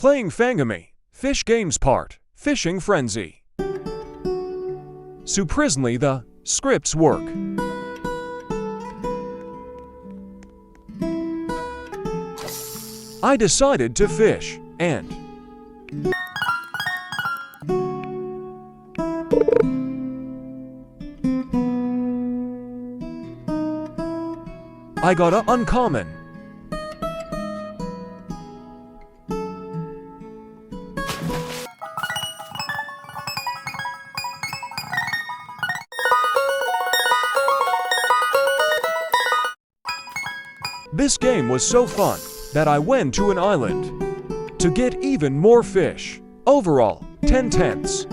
Playing Fangami, Fish Games Part, Fishing Frenzy. Surprisingly, the scripts work. I decided to fish, and I got a uncommon. This game was so fun that I went to an island to get even more fish. Overall, 10 tenths.